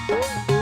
Woo!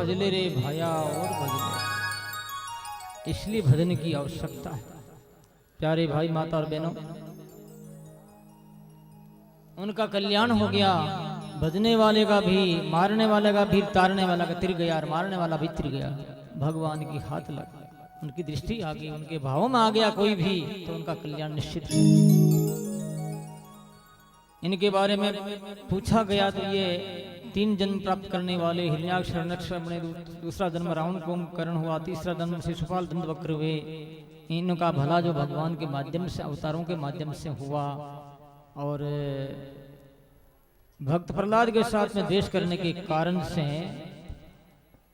भजले रे भाया और भजले। इसलिए भजन की आवश्यकता है। प्यारे भाई माता और बहनों, उनका कल्याण हो गया। भजने वाले का भी, मारने वाले का भी, तारने वाला का तिर गया और मारने वाला भी तिर गया। भगवान की हाथ लग गया, उनकी दृष्टि आ गई, उनके भावों में आ गया कोई भी, तो उनका कल्याण निश्चित है। इनके बारे में पूछा गया तो ये 3 जन्म प्राप्त करने वाले हिरण्याक्ष, हिरण्यक्ष अपने दूसरा जन्म रावण कुंभकर्ण हुआ, तीसरा जन्म शिशुपाल दंतवक्र हुए। इनका भला जो भगवान के माध्यम से, अवतारों के माध्यम से हुआ, और भक्त प्रहलाद के साथ में द्वेष करने के कारण से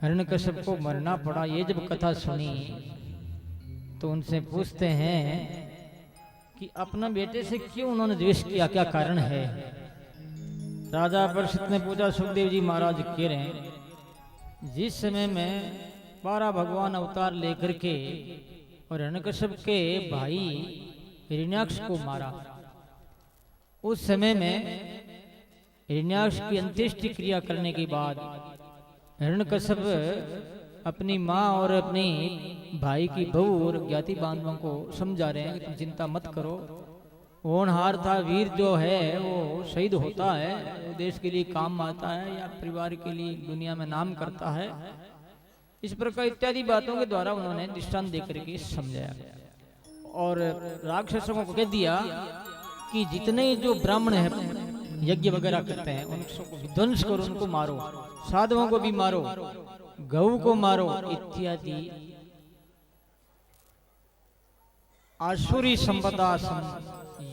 हिरण्यकश्यप को मरना पड़ा। ये जब कथा सुनी तो उनसे पूछते हैं कि अपना बेटे से क्यों उन्होंने द्वेष किया, क्या कारण है। राजा परीक्षित ने पूछा, सुखदेव जी महाराज कह रहे हैं जिस समय में 12 भगवान अवतार लेकर के और हिरण्यकश्यप के भाई हिरण्याक्ष को मारा, उस समय में हिरण्याक्ष की अंत्येष्टि क्रिया करने के बाद हिरण्यकश्यप अपनी माँ और अपनी भाई की बहू और ज्ञाति बांधवों को समझा रहे हैं कि तुम चिंता मत करो, होनहार था वीर जो है वो शहीद होता है, वो देश के लिए काम आता है या परिवार के लिए दुनिया में नाम करता है। इस प्रकार इत्यादि बातों के द्वारा उन्होंने दृष्टांत देकर के समझाया और राक्षसों को कह दिया कि जितने जो ब्राह्मण है यज्ञ वगैरह करते हैं उनको विध्वंस करो, उनको मारो, साधुओं को भी मारो, गऊ को मारो, इत्यादि आसुरी संपदा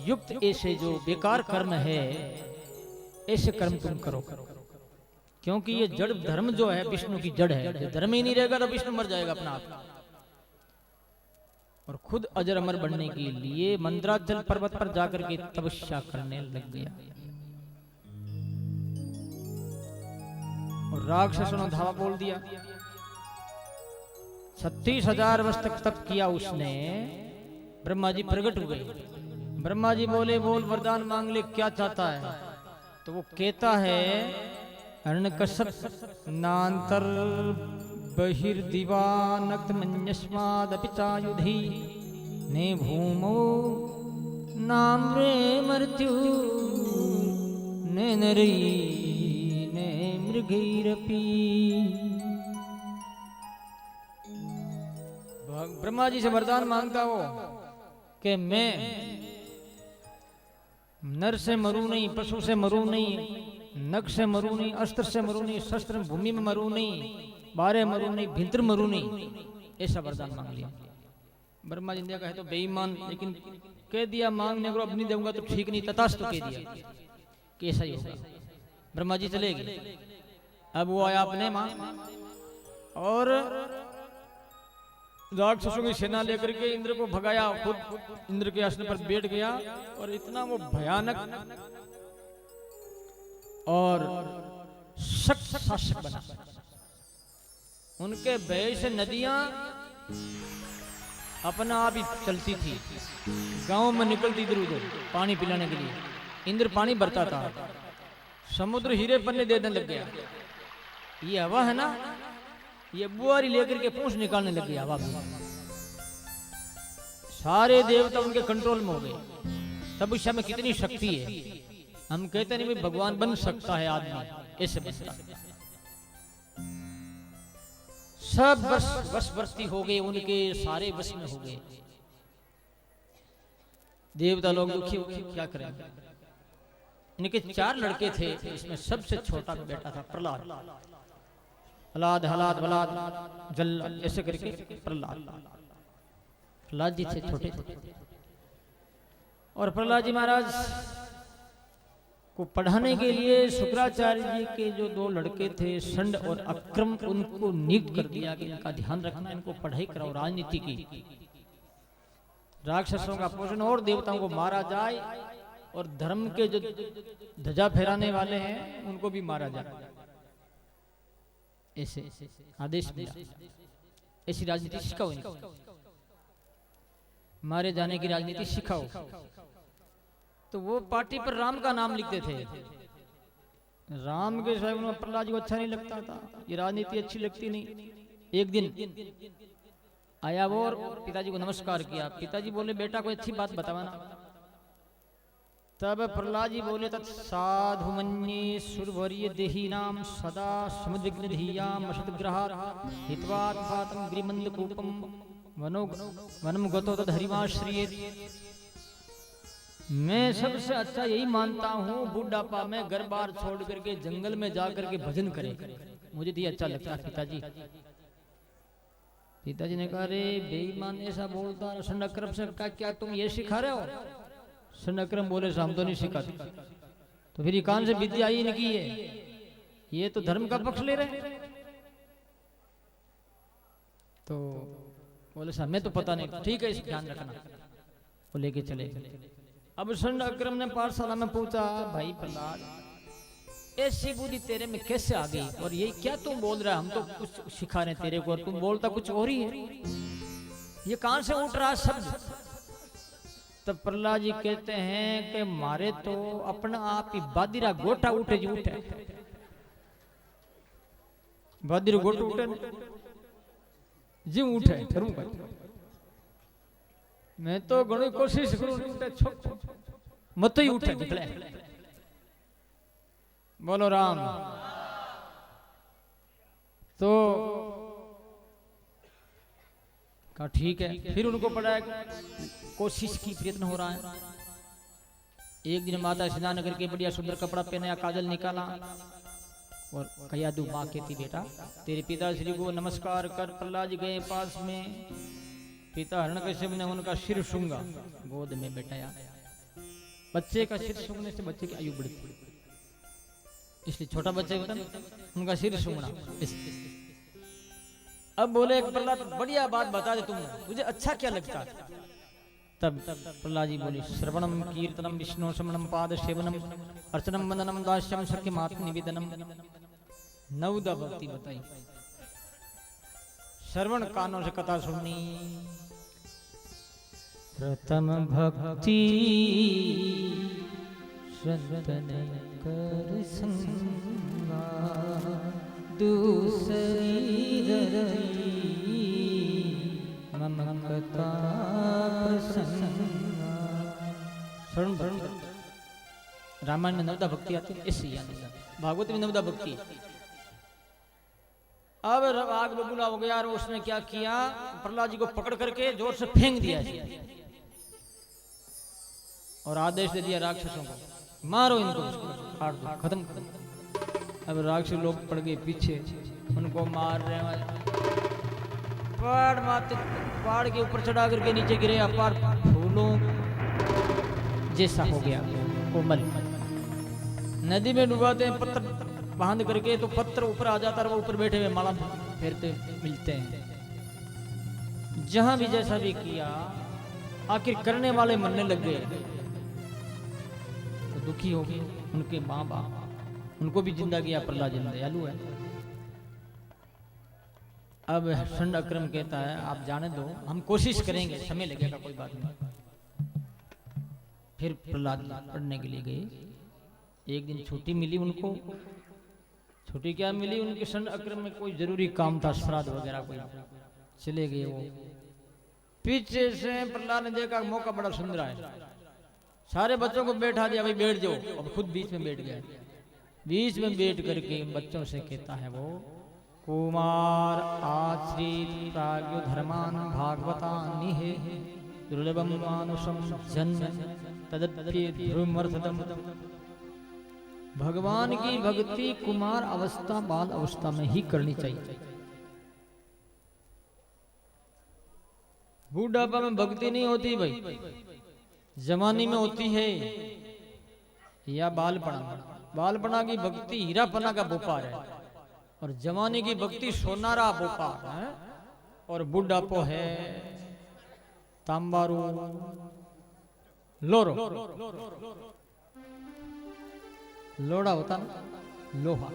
युक्त ऐसे जो बेकार कर्म है, ऐसे कर्म तुम करो। क्योंकि ये जड़ धर्म जो है विष्णु की जड़ है, जो धर्म ही नहीं रहेगा तो विष्णु मर जाएगा अपना आप। और खुद अजर अमर बनने के लिए मंदराचल पर्वत पर जाकर के तपस्या करने लग गया। और राक्षसों ने धावा बोल दिया। 36,000 वर्ष तक तप किया उसने। ब्रह्मा जी प्रकट हो गए। ब्रह्मा जी बोले, बोल वरदान मांग ले, क्या चाहता है। तो वो कहता है, हिरण्यकश्यप नांतर बहिर्दिवानक्त मन्यस्मादपि चायुधि ने भूमौ नाम्रे मृत्यु ने नरी ने मृगैरपि। ब्रह्मा जी से वरदान मांगता हो कि मैं नर से मरूं नहीं, पशु से मरूं नहीं, नख से मरूं नहीं, अस्त्र से मरूं नहीं, शस्त्र भूमि में मरूं नहीं, बारे मरूं नहीं, भीतर मरूं नहीं, ऐसा वरदान मांग लिया। ब्रह्मा जी ने कहा तो बेईमान, लेकिन कह दिया मांगने को अब नहीं दूंगा तो ठीक नहीं, तथास्तु कह दिया कि ऐसा ही होगा। ब्रह्मा जी चले गए। अब वो आया अपने मां और राक्षसों की सेना लेकर के इंद्र को भगाया, खुद इंद्र के आसन पर बैठ गया और इतना वो भयानक और सख्त शासक बना। उनके भय से नदियां अपना आप ही चलती थी, गांव में निकलती इधर उधर पानी पिलाने के लिए। इंद्र पानी भरता था, समुद्र हीरे पन्ने देने लग गया। ये हवा है ना, ये बुआरी लेकर के पूंछ निकालने लग गया हवा में। सारे देवता उनके कंट्रोल में हो गए। तब उस में कितनी शक्ति है। हम कहते नहीं भाई भगवान बन सकता है आदमी, ऐसे बनता। सब वशवर्ती हो गए, उनके सारे वश में हो गए। देवता लोग दुखी हो गए, क्या करें। इनके 4 लड़के थे, इसमें सबसे छोटा बेटा था प्रहलाद। हलाद हलाद बलाद जल ऐसे करके प्रहलाद जी थे, छोटे थे। और प्रहलाद जी महाराज को पढ़ाने के लिए शुक्राचार्य जी के जो 2 लड़के थे षंड और अक्रम, उनको नियुक्त कर दिया कि इनका ध्यान रखना, इनको पढ़ाई कराओ राजनीति की। राक्षसों का पोषण और देवताओं को मारा जाए और धर्म के जो ध्वजा फहराने वाले हैं उनको भी मारा जाए, ऐसे आदेश दिया। ऐसी राजनीति सिखाओ इनको, मारे जाने की राजनीति सिखाओ। तो वो पार्टी पर राम का नाम लिखते थे। राम के साहब में प्रहलाद जी को अच्छा नहीं लगता था, ये राजनीति अच्छी लगती नहीं। एक दिन आया वो और पिताजी को नमस्कार किया। पिताजी बोले बेटा कोई अच्छी बात बतावा ना। तब प्रहलाद जी बोले तत्साधु मन्ये सुरवर्य देही नाम सदा समुद्विग्न धियाम असद्ग्रहात् हित्वात् फातम ग्रीमंद कूपम वनम गतो तद हरिमाश्रियेत। मैं सबसे अच्छा यही मानता हूँ बुढ़ापा में घर बार छोड़ करके जंगल में जाकर के भजन करे, मुझे तो ये अच्छा लगता है पिताजी। पिताजी ने कहा अरे बेईमान ऐसा बोलता संडक्रम से क्या तुम ये सिखा रहे हो? संडक्रम बोले हम तो नहीं सिखाते। तो फिर ये कान से विद्या आई इनकी है, ये तो धर्म का पक्ष ले रहे। तो बोले साहब मैं तो पता नहीं, ठीक है इस ध्यान रखना। वो लेके चले। अब संडक्रम ने पाठशाला में पूछा भाई प्रहलाद ऐसी बुद्धि तेरे में कैसे आ गई और ये क्या तुम बोल रहा है? हम तो कुछ सिखा रहे तेरे को और तुम बोलता कुछ और ही है, ये कहां से उठ रहा शब्द? तब प्रहलाद जी कहते हैं कि मारे तो अपना आप ही बादिरा गोटा उठे जी उठे, बादिरा गोटा उठे जी उठे करूंगा। मैं तो घणी कोशिश करूं उठे मत ही उठे निकले। बोलो राम। तो कहा ठीक है। फिर उनको पड़ा कोशिश की, प्रयत्न हो रहा है। एक दिन माता स्नान करके बढ़िया सुंदर कपड़ा पहनाया, काजल निकाला और कया दू माँ कहती बेटा तेरे पिताश्री को नमस्कार कर। प्रहलाद जी गए पास में, पिता हिरण्यकश्यप ने उनका सिर सूंघा, गोद में बैठाया। बच्चे का सिर सूंघने से बच्चे की आयु बढ़ती, इसलिए छोटा बच्चा होता है उनका सिर सूंघना। अब बोले प्रहलाद बढ़िया बात बता दे तुझे अच्छा क्या लगता है? तब प्रहलाद जी बोले श्रवणम कीर्तनम विष्णु समणम पाद सेवनम अर्चनम वंदनम दास्यम सख्य मात निवेदनम। नवदा भक्ति बताई। श्रवण कानों से कथा सुननी, प्रथम भक्ति श्रवण कर संगा, दूसरी मम कथा प्रसंगा। श्रवण रामायण में नवदा भक्ति आती है, ऐसी भागवत में नवदा भक्ति। अब आग बबूला हो गया और उसने क्या किया, प्रहलाद जी को पकड़ करके जोर से फेंक दिया और आदेश दे दिया राक्षसों को मारो इनको, काट दो, खत्म कर दो। अब राक्षस लोग पड़ गए पीछे, उनको मार रहे हैं। पहाड़ के ऊपर चढ़ा करके नीचे गिरे, अपार फूलों जैसा हो गया कोमल। नदी में डुबाते हैं पत्थर बांध करके, तो पत्थर ऊपर आ जाता है, वो ऊपर बैठे हुए माला फेरते मिलते हैं। जहां भी जैसा भी किया, आखिर करने वाले मरने लग गए तो दुखी हो गए उनके माँ बाप, उनको भी जिंदा किया। प्रहलाद जी दयालु है। अब संडक्रम कहता है आप जाने दो, हम कोशिश करेंगे, समय लगेगा कोई बात नहीं। फिर प्रहलाद पढ़ने के लिए गए। एक दिन छुट्टी मिली उनको। छुट्टी क्या मिली उनके संडक्रम में, कोई जरूरी काम था, श्राद्ध वगैरह कोई, चले गए वो। पीछे से प्रहलाद ने देखा मौका बड़ा सुंदर है, सारे बच्चों को बैठा दिया, भाई बैठ जाओ। अब खुद बीच में बैठ गया। बीच में बैठ करके बच्चों से कहता है वो, कुमार आश्रित प्राज्ञ धर्मान भागवतानि हे दुर्लभम मानुषम जन्म तदप्ये ध्रुवमर्थदम। भगवान की भक्ति कुमार अवस्था बाल अवस्था में ही करनी चाहिए। बुढ़ापा में भक्ति नहीं होती भाई, जवानी में होती है या बालपना। बालपना की भक्ति हीरापना का व्यापार है और जवानी की भक्ति सोनारा व्यापार है। और बुढ़ापो है तांबारू लोरो, लोड़ा होता ना लोहा,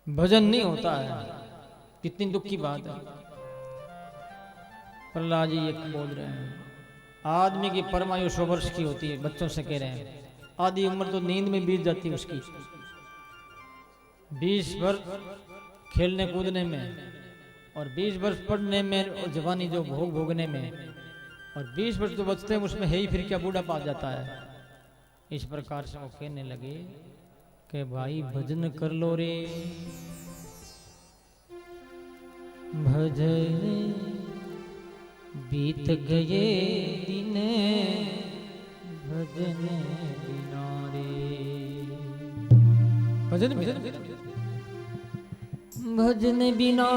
भजन नहीं होता है। कितनी दुख की बात है। प्रहलाद जी ये बोल रहे हैं, आदमी की परमायु 100 वर्ष की होती है। बच्चों से कह रहे हैं आधी उम्र तो नींद में बीत जाती है उसकी। 20 वर्ष खेलने कूदने में और 20 वर्ष पढ़ने में और जवानी जो भोगने में और 20 वर्ष तो बचते हैं उसमें है ही, फिर क्या बूढ़ा पा जाता है। इस प्रकार से वो कहने लगे कि भाई भजन कर लो रे, भजन बीत गए दिन भजन बिना रे, भजन भजन भजन बिना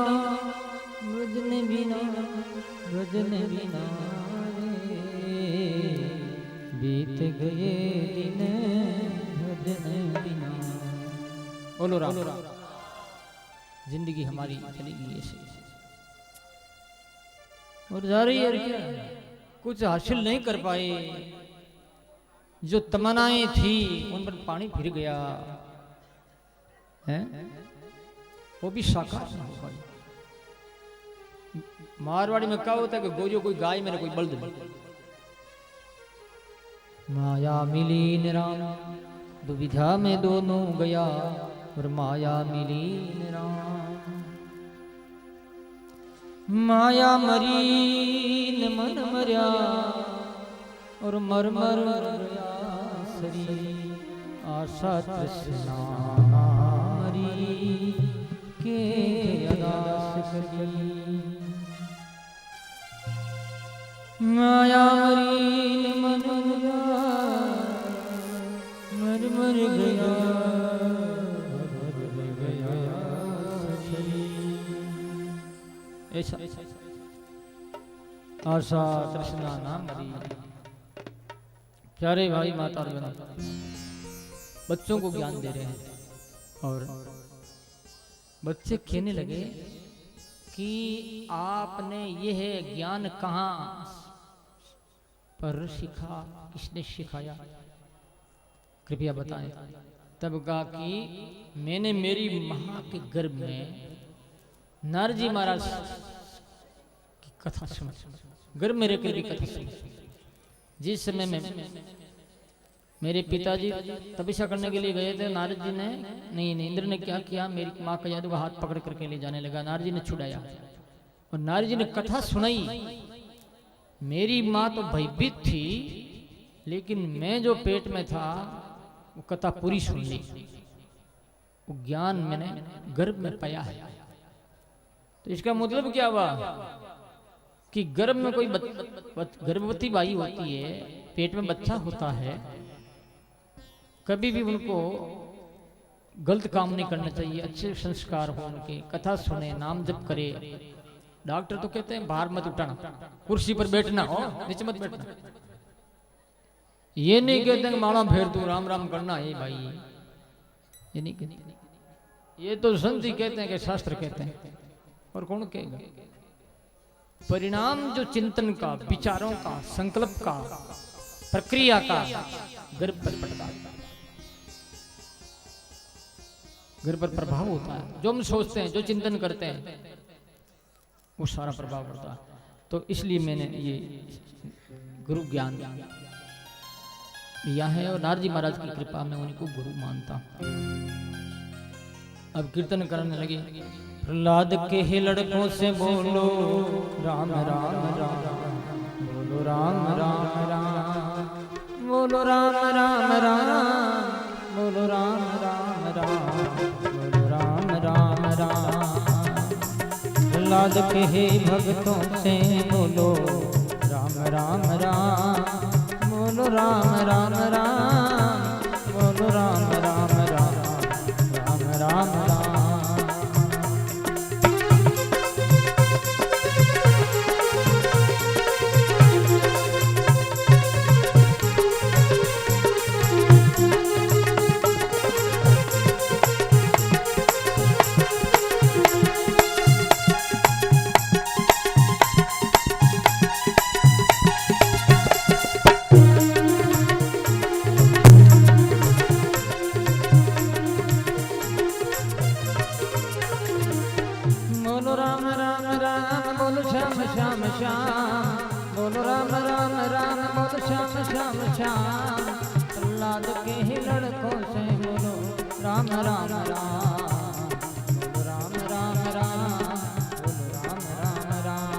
भजन बिना भजन बिना रे, बीत गए दिन भजन बिना। बोलो राम। जिंदगी हमारी चलेगी ऐसे और जा रही है, क्या कुछ हासिल नहीं कर पाए, जो तमन्नाएं थी उन पर पानी फिर गया है, वो भी साकार नहीं हो पाई। मारवाड़ी में क्या होता है कि गोजो कोई गाय मेरे कोई बल्द, माया मिली निराम दुविधा में दोनों गया और माया मिली निराम, माया मरी न मन मर्या और मर मर गया शरीर, आशा तृष्णा मरी के अदास करी, माया मरी न मन मर्या मर मर गया ऐसा आशा तृष्णा ना मरी। प्यारे भाई माता और बहनों, बच्चों को ज्ञान दे रहे हैं और बच्चे कहने लगे कि आपने यह ज्ञान कहाँ पर सीखा, किसने सिखाया, कृपया बताएं। तब कहा कि मैंने मेरी माँ के गर्भ में नारद जी महाराज की कथा सुनी, गर्भ में रहकर भी कथा सुनी। जिस समय में मेरे पिताजी तपस्या करने के लिए गए थे, नारद जी ने नहीं इंद्र ने क्या किया, मेरी माँ का जादू का हाथ पकड़ करके ले जाने लगा। नारद जी ने छुड़ाया और नारद जी ने कथा सुनाई। मेरी माँ तो भयभीत थी, लेकिन मैं जो पेट में था वो कथा पूरी सुन ली, वो ज्ञान मैंने गर्भ में पाया है। तो इसका मतलब क्या हुआ कि गर्भ में कोई गर्भवती बाई होती है, पेट में बच्चा होता है, कभी भी उनको गलत काम नहीं करना चाहिए, अच्छे संस्कार हो उनके, कथा सुने, नाम जप करे। डॉक्टर तो कहते हैं बाहर मत उठाना, कुर्सी पर बैठना हो, नीचे मत बैठना। ये नहीं कहते हैं माला फेर तू राम राम करना है भाई, ये नहीं कहते। ये तो संत ही कहते हैं कि शास्त्र कहते हैं, और कौन कहेगा। परिणाम जो चिंतन का, विचारों का, संकल्प का, प्रक्रिया का गर्भ पर पड़ता है, गर्भ पर प्रभाव होता है। जो हम सोचते हैं, जो चिंतन करते हैं, वो सारा प्रभाव पड़ता है। तो इसलिए मैंने ये गुरु ज्ञान लिया है और नारद जी महाराज की कृपा में उनको गुरु मानता हूं। अब कीर्तन करने लगे। प्रहलाद के ही लड़कों से बोलो राम राम राम, बोलो राम राम राम, बोलो राम राम राम, बोलो राम राम राम, बोलो राम राम राम। प्रहलाद के ही भक्तों से बोलो राम राम राम, बोलो राम राम राम, बोलो राम राम राम, राम राम राम। प्रहलाद के ही लड़कों से बोलो राम राम राम, बोलो राम राम राम, बोलो राम राम राम।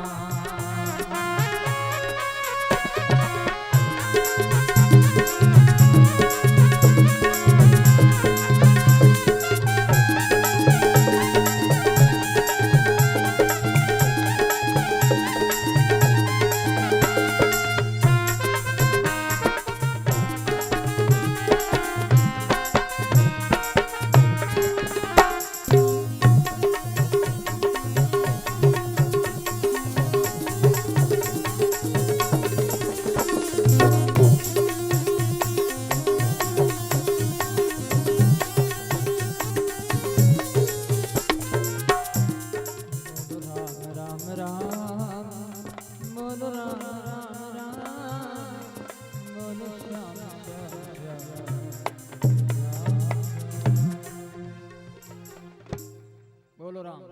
बोलो राम।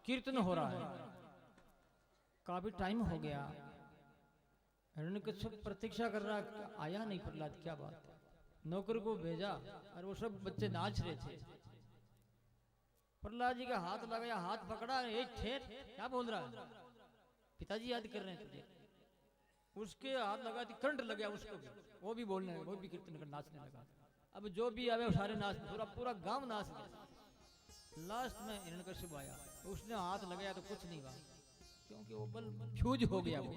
कीर्तन हो रहा है, काफी टाइम हो गया, हिरण्यकश्यप प्रतीक्षा कर रहा, आया नहीं प्रहलाद, क्या बात है। नौकर को भेजा और वो सब बच्चे नाच रहे थे। प्रहलाद जी का हाथ लगाया, हाथ पकड़ा, एक ठेर, क्या बोल रहा है, पिताजी याद कर रहे हैं तुझे। उसके हाथ लगा थी, करंट लग गया उसको भी, वो भी बोलने लगा, वो भी कीर्तन कर नाचने लगा। अब जो भी आवे सारे नाच, पूरा पूरा गांव नाच गया। लास्ट में हिरण्यकश्यप आया, उसने हाथ लगाया तो कुछ नहीं हुआ, क्योंकि वो बल फ्यूज हो गया। वो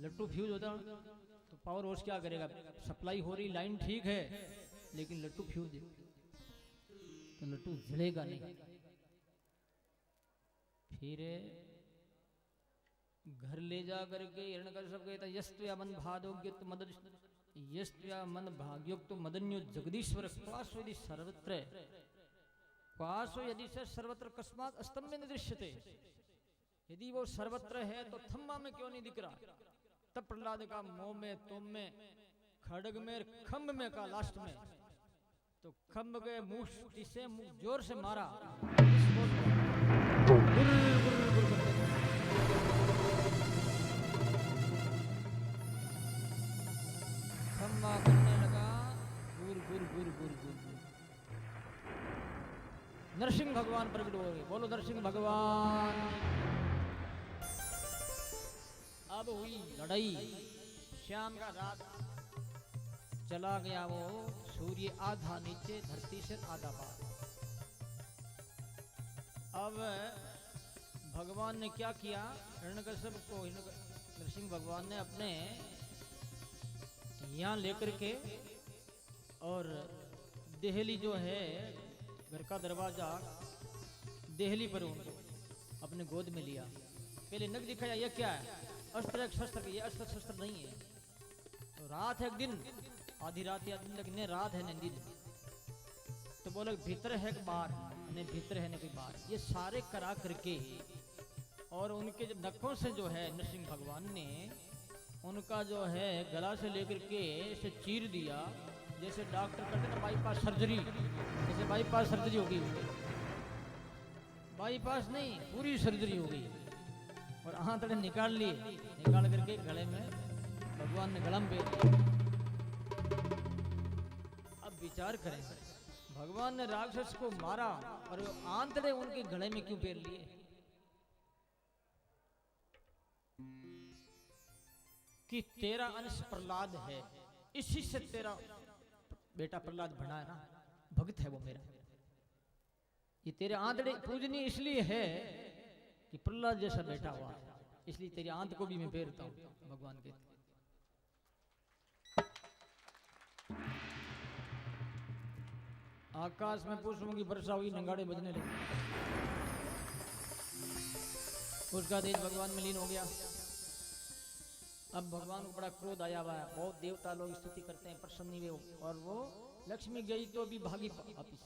लट्टू फ्यूज होता तो पावर हाउस क्या करेगा, सप्लाई हो रही, लाइन ठीक है, लेकिन लट्टू फ्यूज है तो लट्टू जलेगा नहीं। फिर घर ले जा करके हिरण्यकश्यप कहता यस्त्वया मन भादोग्युक्त मदन, यस्त्वया मन भाग्योक्त मदन्यो जगदीश्वर क्वासो यदि सर्वत्र, क्वासो यदि से सर्वत्र कस्मात् अस्तम में दृश्यते। यदि वो सर्वत्र है तो थम्मा में क्यों नहीं दिख रहा। तब प्रहलाद का मोह में, तुम में, खड़ग में, खम्भ में का लास्ट में, तो खम्भ के मुष्टि से जोर से मारा, खम्भा करने लगा, गुर गुर गुर गुर गुर गुर। नरसिंह भगवान प्रकट हो गए, बोलो नरसिंह भगवान। अब हुई लड़ाई, शाम का रात चला गया, वो सूर्य आधा नीचे, धरती से आधा पार। अब भगवान ने क्या किया, हिरण्यकश्यप को नरसिंह भगवान ने अपने यहाँ लेकर के और देहली जो है घर का दरवाजा, देहली पर उनको अपने गोद में लिया। पहले नग दिखाया, ये क्या है, अस्त्र शस्त्र, ये अस्त्र शस्त्र नहीं है। तो रात है, एक दिन, आधी रात या दिन लगने, रात है न दिन, तो बोले भीतर है बाहर, ने भीतर है न कोई बाहर, ये सारे करा करके और उनके जब नखों से जो है नरसिंह भगवान ने उनका जो है गला से लेकर के इसे चीर दिया, जैसे डॉक्टर करते ना बाईपास सर्जरी, जैसे बाईपास सर्जरी हो गई उसकी, बाईपास नहीं पूरी सर्जरी हो गई। और आंतड़े निकाल लिए, निकाल करके गले में भगवान ने गलम पे दिया। अब विचार करें, भगवान ने राक्षस को मारा और आंतड़े उनके गले में क्यों पेर लिए। कि तेरा अंश प्रहलाद है, इसी से तेरा बेटा प्रहलाद बना है ना, भक्त है वो मेरा। ये तेरे आंतड़े पूजनीय इसलिए है कि प्रहलाद जैसा बेटा हुआ, इसलिए तेरे आंत को भी मैं फेरता हूं, भगवान के। आकाश में पुष्पों की वर्षा हुई, नगाड़े बजने लगे। उसका तेज भगवान में लीन हो गया। अब भगवान को बड़ा क्रोध आया हुआ है, बहुत देवता लोग स्तुति करते हैं, प्रसन्न हुए, और वो लक्ष्मी गई तो भी भागी वापिस।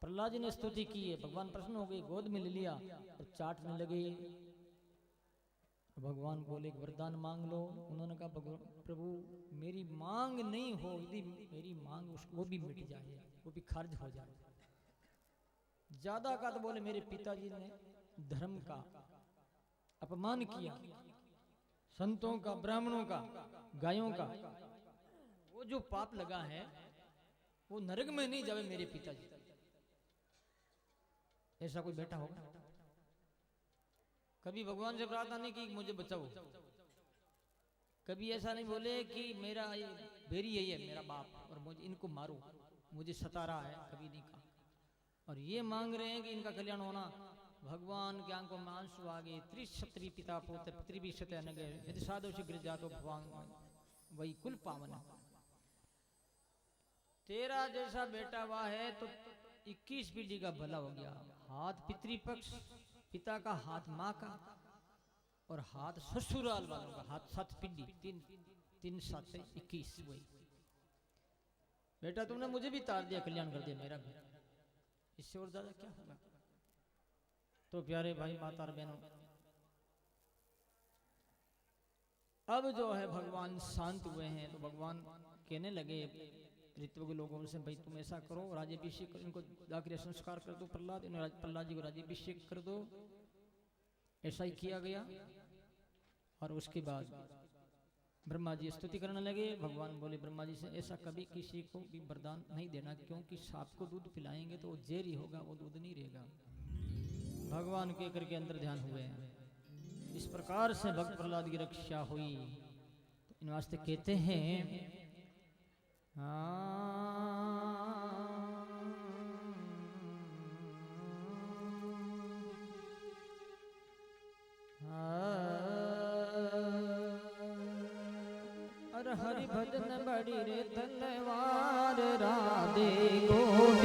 प्रहलाद जी ने स्तुति की है, भगवान प्रसन्न हो गए, गोद में ले लिया और चाटने लगे। भगवान बोले वरदान मांग लो। उन्होंने कहा प्रभु मेरी मांग नहीं हो, यदि मेरी मांग वो भी मिट जाए, वो भी खारिज हो जाए। ज्यादा का तो बोले मेरे पिताजी ने धर्म का अपमान किया, संतों का, ब्राह्मणों का, गायों का, वो जो पाप लगा है वो नरक में नहीं जावे मेरे पिताजी। ऐसा कोई बेटा होगा? कभी भगवान से प्रार्थना नहीं की मुझे बचाओ, कभी ऐसा नहीं बोले कि मेरा ये बेरी है, मेरा बाप और मुझे इनको मारो, मुझे सता रहा है, कभी नहीं कहा। और ये मांग रहे हैं कि इनका कल्याण होना। भगवान के आंखों में आंसू आ गए। त्रिशत्री पिता पुत्र पितृभिषते अनगे यदि साधु से गिर जातो भगवान वही कुल पावन। तेरा जैसा बेटा हुआ है तो 21 पीढ़ी का भला हो गया। हाथ पितृपक्ष पिता का, हाथ माँ का, और हाथ ससुराल वालों का, हाथ 7 पीढ़ी, 3 7 से 21। वही बेटा तुमने मुझे भी तार दिया, कल्याण कर दिया मेरा भी, इससे और ज्यादा क्या होगा? तो प्यारे भाई माता और बहनों, अब जो है भगवान शांत हुए हैं तो भगवान कहने लगे ऋतु के लोगों से, भाई तुम ऐसा करो, राज्याभिषेक करो, इनको जाकर संस्कार कर दो। प्रहलाद जी को राज्याभिषेक कर दो। ऐसा ही किया गया। और उसके बाद ब्रह्मा जी स्तुति करने लगे। भगवान बोले ब्रह्मा जी से, ऐसा कभी किसी को भी वरदान नहीं देना, क्योंकि सांप को दूध पिलाएंगे तो वो जहर ही होगा, वो दूध नहीं रहेगा। भगवान के करके अंदर ध्यान हुए हैं। इस प्रकार से भक्त प्रहलाद की रक्षा हुई। तो इन वास्ते कहते हैं हरि भजन बड़ी रे तलवार राधे गोविंद।